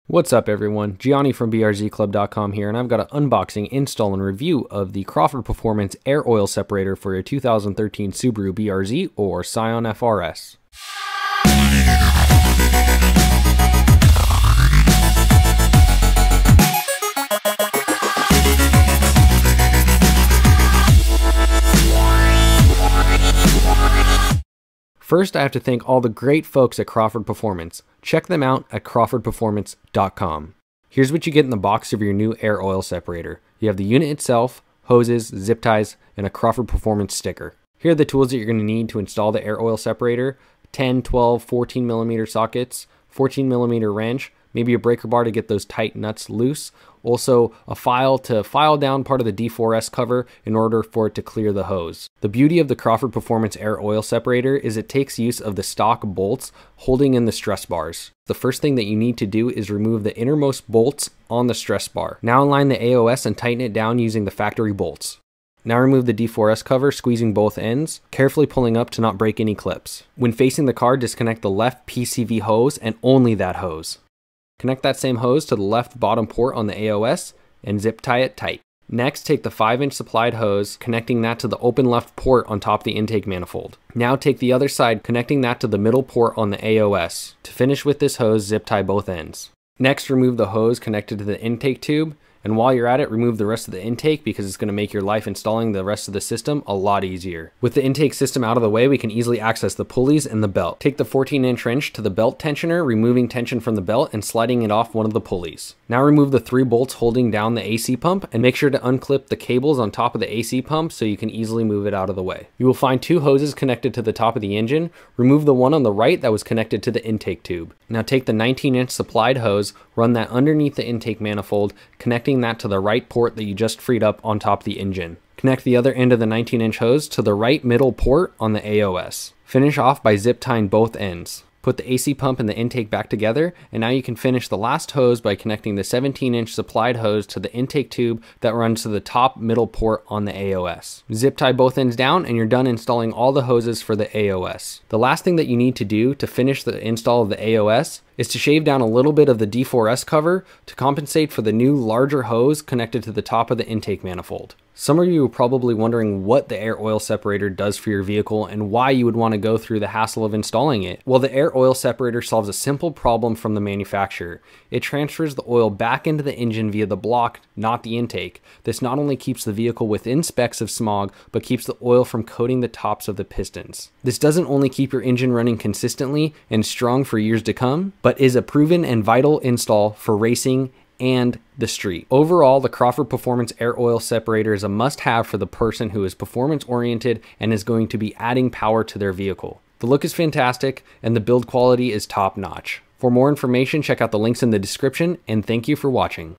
What's up everyone, Gianni from BRZclub.com here, and I've got an unboxing, install, and review of the Crawford Performance air oil separator for your 2013 Subaru BRZ or Scion FR-S. First, I have to thank all the great folks at Crawford Performance. Check them out at crawfordperformance.com. Here's what you get in the box of your new air oil separator. You have the unit itself, hoses, zip ties, and a Crawford Performance sticker. Here are the tools that you're going to need to install the air oil separator: 10, 12, 14 millimeter sockets, 14 millimeter wrench, maybe a breaker bar to get those tight nuts loose, also a file to file down part of the D4S cover in order for it to clear the hose. The beauty of the Crawford Performance air oil separator is it takes use of the stock bolts holding in the stress bars. The first thing that you need to do is remove the innermost bolts on the stress bar. Now align the AOS and tighten it down using the factory bolts. Now remove the D4S cover, squeezing both ends, carefully pulling up to not break any clips. When facing the car, disconnect the left PCV hose and only that hose. Connect that same hose to the left bottom port on the AOS and zip tie it tight. Next, take the 5-inch supplied hose, connecting that to the open left port on top of the intake manifold. Now take the other side, connecting that to the middle port on the AOS. To finish with this hose, zip tie both ends. Next, remove the hose connected to the intake tube, and while you're at it, remove the rest of the intake because it's going to make your life installing the rest of the system a lot easier. With the intake system out of the way, we can easily access the pulleys and the belt. Take the 14-inch wrench to the belt tensioner, removing tension from the belt and sliding it off one of the pulleys. Now remove the 3 bolts holding down the AC pump and make sure to unclip the cables on top of the AC pump so you can easily move it out of the way. You will find 2 hoses connected to the top of the engine. Remove the one on the right that was connected to the intake tube. Now take the 19-inch supplied hose, run that underneath the intake manifold, connecting that to the right port that you just freed up on top of the engine. Connect the other end of the 19-inch hose to the right middle port on the AOS. Finish off by zip tying both ends. Put the AC pump and the intake back together, and now you can finish the last hose by connecting the 17-inch supplied hose to the intake tube that runs to the top middle port on the AOS. Zip tie both ends down and you're done installing all the hoses for the AOS. The last thing that you need to do to finish the install of the AOS is to shave down a little bit of the D4S cover to compensate for the new larger hose connected to the top of the intake manifold. Some of you are probably wondering what the air oil separator does for your vehicle and why you would want to go through the hassle of installing it. Well, the air oil separator solves a simple problem from the manufacturer. It transfers the oil back into the engine via the block, not the intake. This not only keeps the vehicle within specs of smog, but keeps the oil from coating the tops of the pistons. This doesn't only keep your engine running consistently and strong for years to come, but is a proven and vital install for racing and the street. Overall, the Crawford Performance air oil separator is a must-have for the person who is performance-oriented and is going to be adding power to their vehicle. The look is fantastic and the build quality is top-notch. For more information, check out the links in the description, and thank you for watching.